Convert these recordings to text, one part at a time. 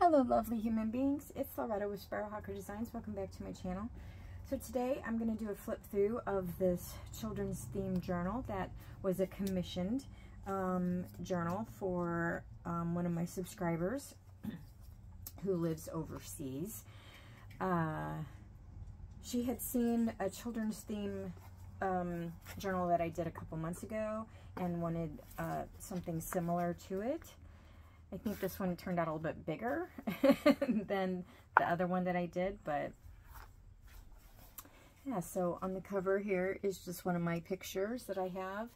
Hello lovely human beings, it's Loretta with Sparrowhawker Designs. Welcome back to my channel. So today I'm going to do a flip through of this children's theme journal that was a commissioned journal for one of my subscribers who lives overseas. She had seen a children's theme journal that I did a couple months ago and wanted something similar to it. I think this one turned out a little bit bigger than the other one that I did, but yeah, so on the cover here is just one of my pictures that I have.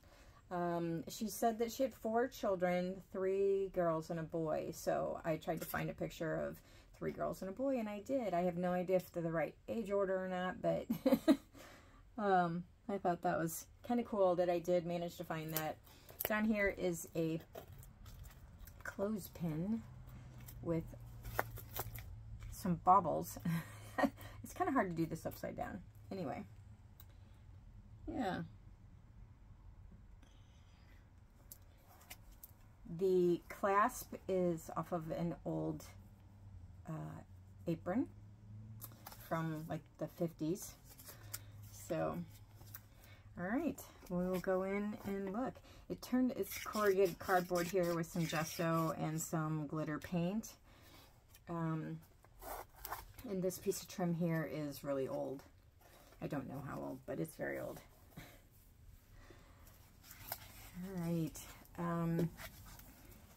She said that she had 4 children, 3 girls and a boy, so I tried to find a picture of 3 girls and a boy, and I did. I have no idea if they're the right age order or not, but I thought that was kind of cool that I did manage to find that. Down here is a clothespin with some baubles. It's kind of hard to do this upside down. Anyway, yeah. The clasp is off of an old apron from like the 50s. So, all right, we will go in and look. It's corrugated cardboard here with some gesso and some glitter paint. And this piece of trim here is really old. I don't know how old, but it's very old. All right.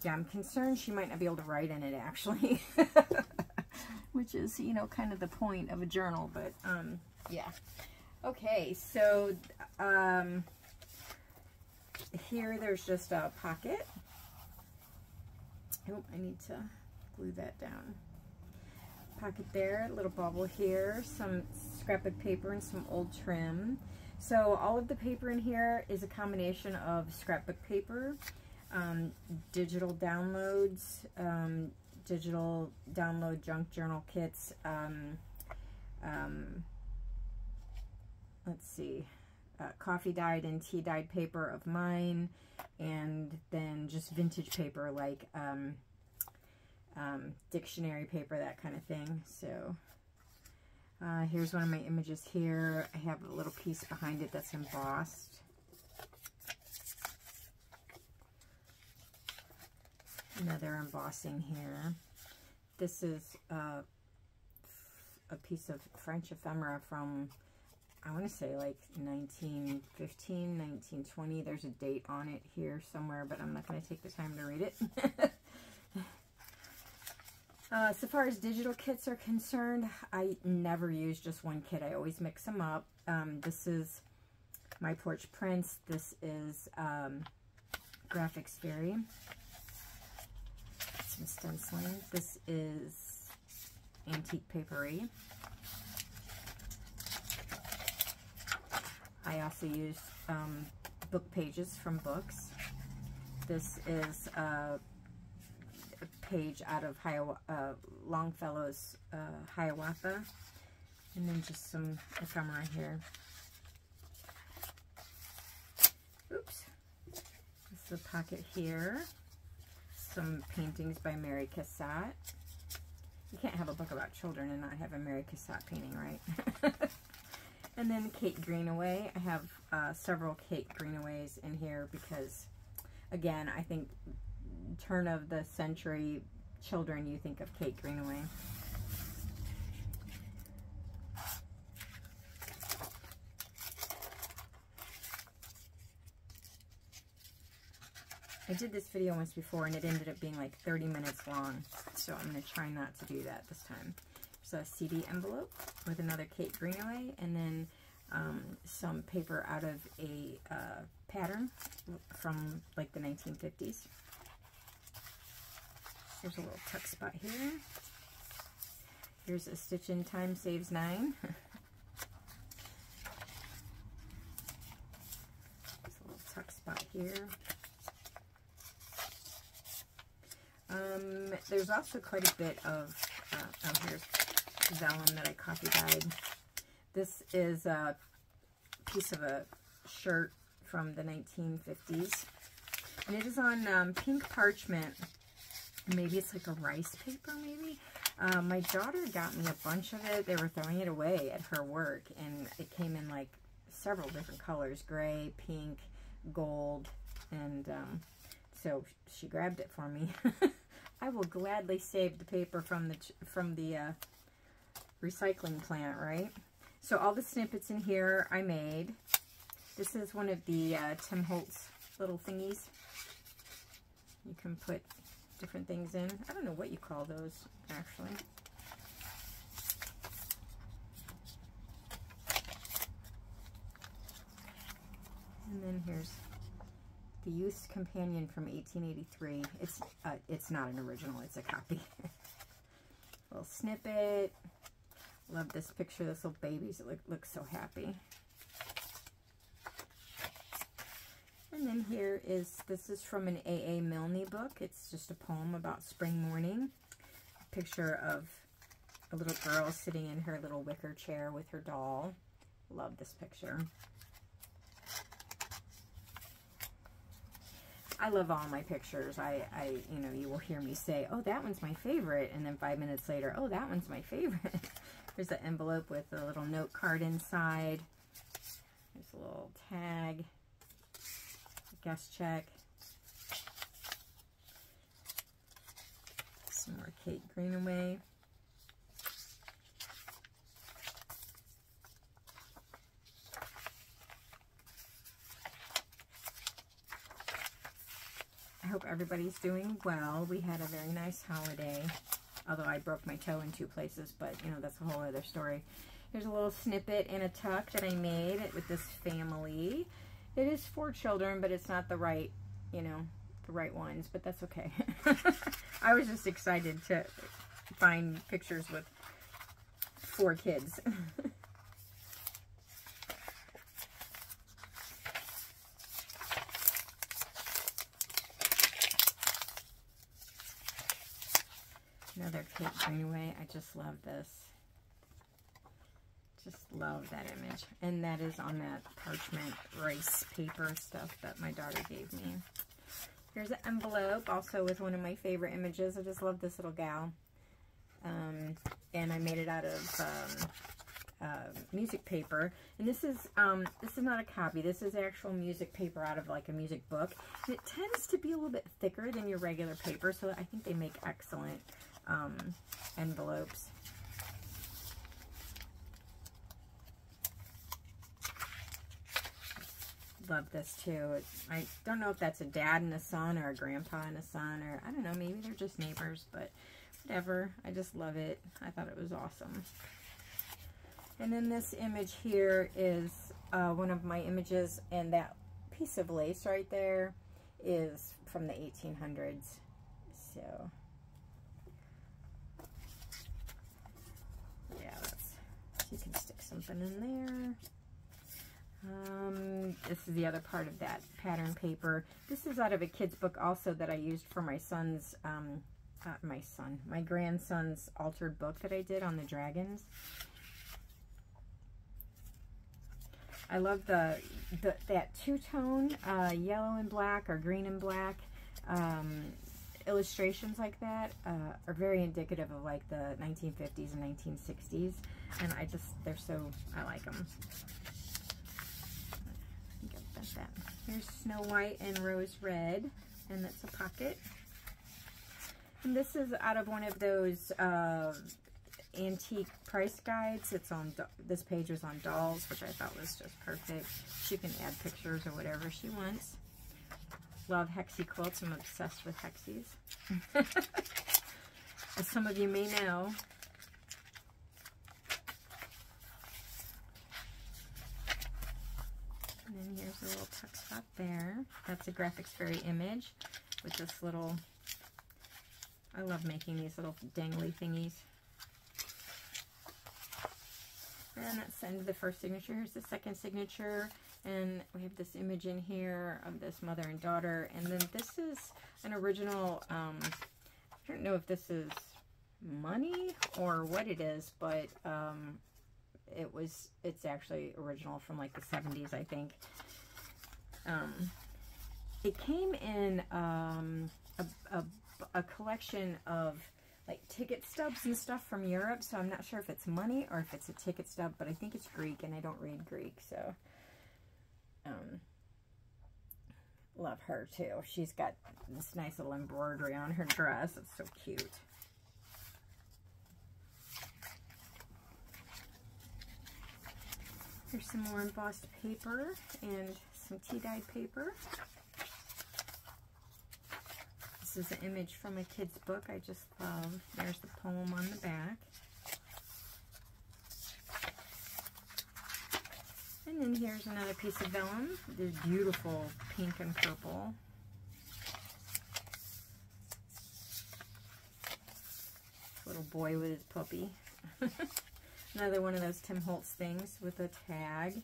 Yeah, I'm concerned she might not be able to write in it, actually. Which is, you know, kind of the point of a journal, but, yeah. Okay, so, here there's just a pocket. Oh, I need to glue that down. Pocket there, a little bubble here, some scrapbook paper and some old trim. So all of the paper in here is a combination of scrapbook paper, digital downloads, digital download junk journal kits, let's see, coffee dyed and tea dyed paper of mine, and then just vintage paper like dictionary paper, that kind of thing. So here's one of my images here. I have a little piece behind it that's embossed. Another embossing here. This is a piece of French ephemera from, I want to say like 1915, 1920. There's a date on it here somewhere, but I'm not going to take the time to read it. So far as digital kits are concerned, I never use just one kit. I always mix them up. This is My Porch Prints. This is Graphics Fairy. Some stenciling. This is Antique Papery. I also use book pages from books. This is a page out of Longfellow's Hiawatha, and then just some ephemera here. Oops. This is a pocket here. Some paintings by Mary Cassatt. You can't have a book about children and not have a Mary Cassatt painting, right? And then Kate Greenaway. I have several Kate Greenaways in here because, again, I think turn of the century children, you think of Kate Greenaway. I did this video once before and it ended up being like 30 minutes long, so I'm going to try not to do that this time. There's a CD envelope with another Kate Greenaway, and then some paper out of a pattern from like the 1950s. There's a little tuck spot here. Here's a Stitch in Time Saves 9. There's a little tuck spot here. There's also quite a bit of, oh, here's vellum that I coffee dyed. This is a piece of a shirt from the 1950s. And it is on pink parchment. maybe it's like a rice paper, maybe. My daughter got me a bunch of it. They were throwing it away at her work, and it came in like several different colors, gray, pink, gold, and so she grabbed it for me. I will gladly save the paper from the recycling plant, right? So all the snippets in here I made. This is one of the Tim Holtz little thingies. You can put different things in. I don't know what you call those, actually. And then here's the Youth's Companion from 1883. It's not an original, it's a copy. Little snippet. Love this picture, this little babies. It looks so happy. And then here is, this is from an A.A. Milne book. It's just a poem about spring morning. A picture of a little girl sitting in her little wicker chair with her doll. Love this picture. I love all my pictures. You know, you will hear me say, oh, that one's my favorite. And then 5 minutes later, oh, that one's my favorite. There's an envelope with a little note card inside. There's a little tag. Guest check. Some more Kate Greenaway. I hope everybody's doing well. We had a very nice holiday, although I broke my toe in 2 places, but you know, that's a whole other story. Here's a little snippet and a tuck that I made with this family. It is 4 children, but it's not the right, you know, the right ones, but that's okay. I was just excited to find pictures with 4 kids. Another Kate Greenaway. I just love this. Just love that image. And that is on that parchment rice paper stuff that my daughter gave me. Here's an envelope, also with one of my favorite images. I just love this little gal. And I made it out of music paper. And this is not a copy. This is actual music paper out of like a music book. And it tends to be a little bit thicker than your regular paper, so I think they make excellent envelopes. Love this too. I don't know if that's a dad and a son or a grandpa and a son, or I don't know, maybe they're just neighbors, but whatever. I just love it. I thought it was awesome. And then this image here is one of my images, and that piece of lace right there is from the 1800s. So yeah, you can stick something in there. This is the other part of that pattern paper. This is out of a kid's book also that I used for my son's, my grandson's altered book that I did on the dragons. I love that two-tone yellow and black or green and black illustrations like that are very indicative of like the 1950s and 1960s, and I like them. That. Here's Snow White and Rose Red, and that's a pocket. And this is out of one of those antique price guides. It's on, this page was on dolls, which I thought was just perfect. She can add pictures or whatever she wants. Love Hexie quilts. I'm obsessed with Hexies. As some of you may know. And then here's a little tuck spot there. That's a Graphics Fairy image with this little, I love making these little dangly thingies. And that's the end of the first signature. Here's the second signature. And we have this image in here of this mother and daughter. And then this is an original, I don't know if this is money or what it is, but it's actually original from like the 70s, I think. It came in a a collection of like ticket stubs and stuff from Europe, so I'm not sure if it's money or if it's a ticket stub, but I think it's Greek, and I don't read Greek, so love her too. She's got this nice little embroidery on her dress. It's so cute. Here's some more embossed paper and some tea-dyed paper. This is an image from a kid's book I just love. There's the poem on the back. And then here's another piece of vellum. This beautiful pink and purple. Little boy with his puppy. Another one of those Tim Holtz things with a tag.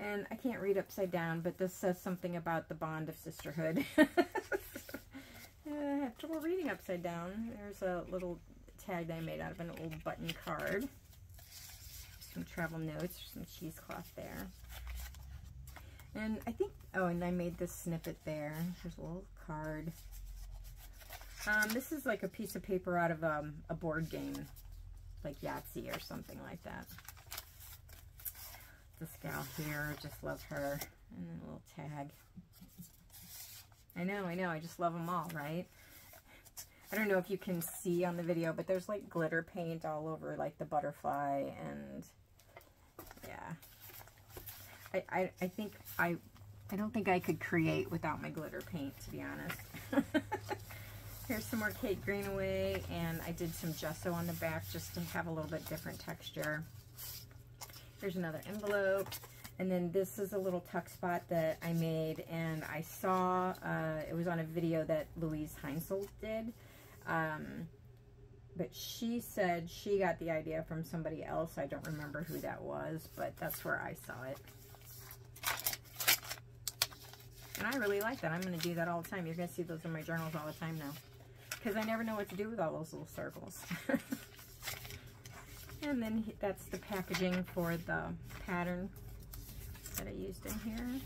And I can't read upside down, but this says something about the bond of sisterhood. I have trouble reading upside down. There's a little tag that I made out of an old button card. Some travel notes, some cheesecloth there. And I think, oh, and I made this snippet there. There's a little card. This is like a piece of paper out of a board game, like Yahtzee or something like that. This gal here, just love her. And then a little tag. I know, I just love them all, right? I don't know if you can see on the video, but there's like glitter paint all over like the butterfly, and yeah. I think I don't think I could create without my glitter paint, to be honest. Here's some more Kate Greenaway, and I did some gesso on the back just to have a little bit different texture. Here's another envelope, and then this is a little tuck spot that I made, and I saw, it was on a video that Louise Heinzel did, but she said she got the idea from somebody else. I don't remember who that was, but that's where I saw it. And I really like that. I'm going to do that all the time. You're going to see those in my journals all the time now, because I never know what to do with all those little circles. And then that's the packaging for the pattern that I used in here.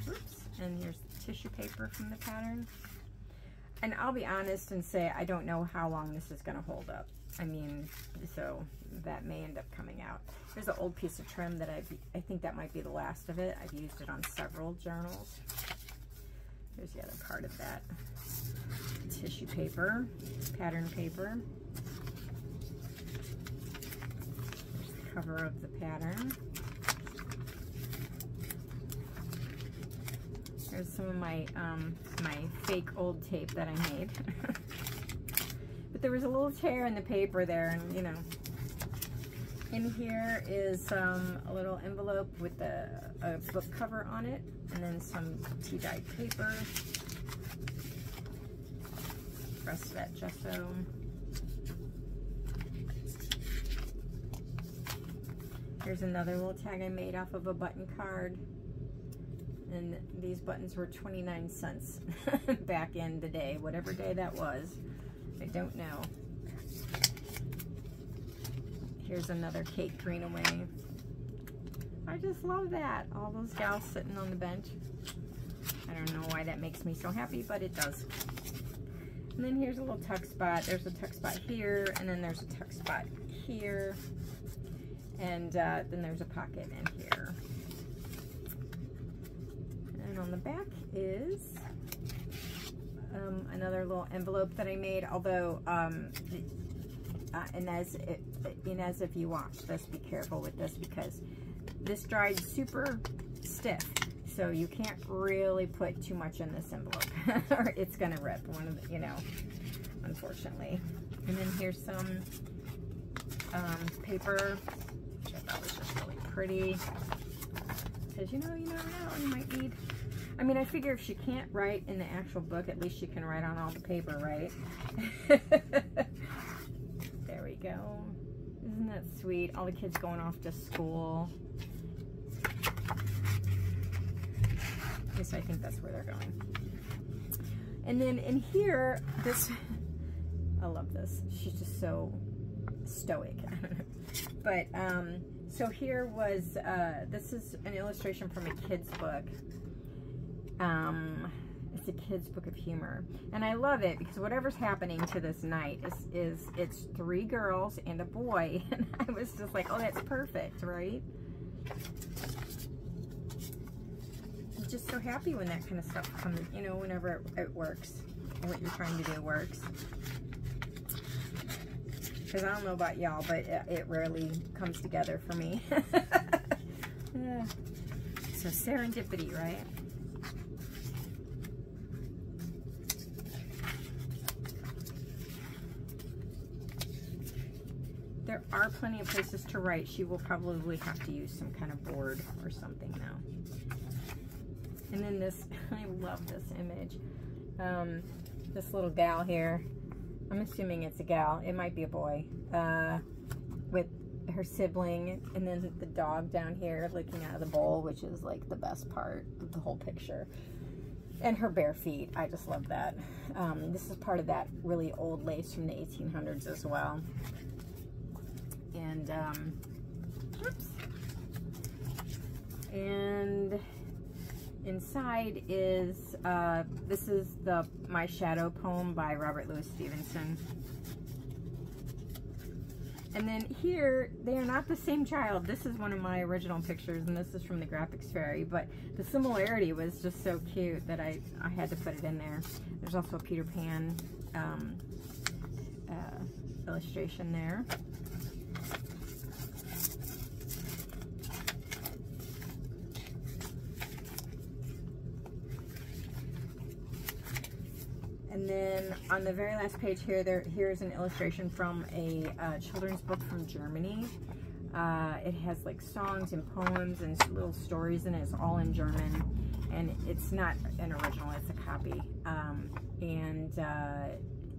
Oops. And here's the tissue paper from the pattern. And I'll be honest and say I don't know how long this is going to hold up. I mean, so that may end up coming out. There's an old piece of trim that I think that might be the last of it. I've used it on several journals. Here's the other part of that. Tissue paper, pattern paper. There's the cover of the pattern. Here's some of my my fake old tape that I made. But there was a little tear in the paper there, and you know. In here is a little envelope with a book cover on it, and then some tea-dyed paper. Rest of that gesso. Here's another little tag I made off of a button card. And these buttons were 29 cents back in the day, whatever day that was. I don't know. Here's another Kate Greenaway. I just love that. All those gals sitting on the bench. I don't know why that makes me so happy, but it does. And then here's a little tuck spot. There's a tuck spot here, and then there's a tuck spot here. And then there's a pocket in here. And on the back is another little envelope that I made, although and as if you watch this, be careful with this, because this dried super stiff, so you can't really put too much in this envelope or it's gonna rip, one of the, you know, unfortunately. And then here's some paper, which I thought was just really pretty, because you never know, you might need, I mean, I figure if she can't write in the actual book, at least she can write on all the paper, right? There we go. Isn't that sweet? All the kids going off to school. Yes, I think that's where they're going. And then in here, this, I love this. She's just so stoic. But, so here was, this is an illustration from a kid's book. it's a kid's book of humor. And I love it because whatever's happening to this knight it's 3 girls and a boy. And I was just like, oh, that's perfect, right? I'm just so happy when that kind of stuff comes, you know, whenever it works. And what you're trying to do works. Because I don't know about y'all, but it rarely comes together for me. Yeah. So serendipity, right? There are plenty of places to write. She will probably have to use some kind of board or something now. And then this, I love this image. This little gal here, I'm assuming it's a gal, it might be a boy, with her sibling, and then the dog down here licking out of the bowl, which is like the best part of the whole picture. And her bare feet, I just love that. This is part of that really old lace from the 1800s as well. And, oops. And inside is, this is the My Shadow poem by Robert Louis Stevenson. And then here, they are not the same child. This is one of my original pictures, and this is from the Graphics Fairy, but the similarity was just so cute that I had to put it in there. There's also a Peter Pan illustration there. And then on the very last page here, here's an illustration from a children's book from Germany. It has like songs and poems and little stories in it. It's all in German. And it's not an original, it's a copy.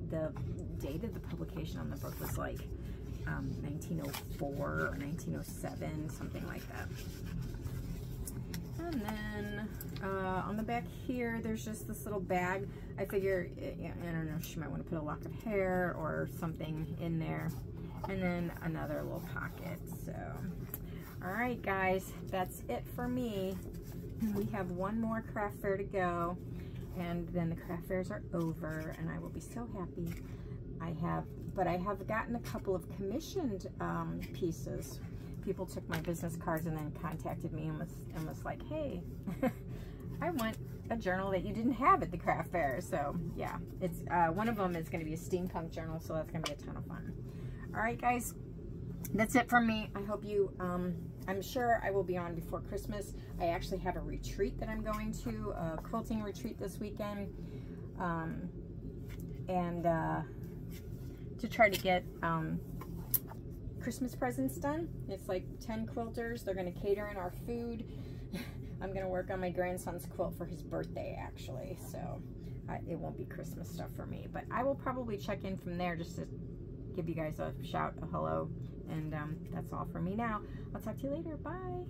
The date of the publication on the book was like 1904 or 1907, something like that. And then on the back here, there's just this little bag. I figure, I don't know, she might want to put a lock of hair or something in there. And then another little pocket. So, all right, guys, that's it for me. We have one more craft fair to go, and then the craft fairs are over, and I will be so happy. But I have gotten a couple of commissioned pieces. People took my business cards and then contacted me and was like, hey, I want a journal that you didn't have at the craft fair. So yeah, it's one of them is going to be a steampunk journal, so that's going to be a ton of fun. All right, guys, that's it from me. I hope you, I'm sure I will be on before Christmas. I actually have a retreat that I'm going to, a quilting retreat this weekend, and to try to get Christmas presents done. It's like 10 quilters. They're going to cater in our food. I'm going to work on my grandson's quilt for his birthday, actually, so it won't be Christmas stuff for me, but I will probably check in from there just to give you guys a shout, a hello, and that's all for me now. I'll talk to you later. Bye.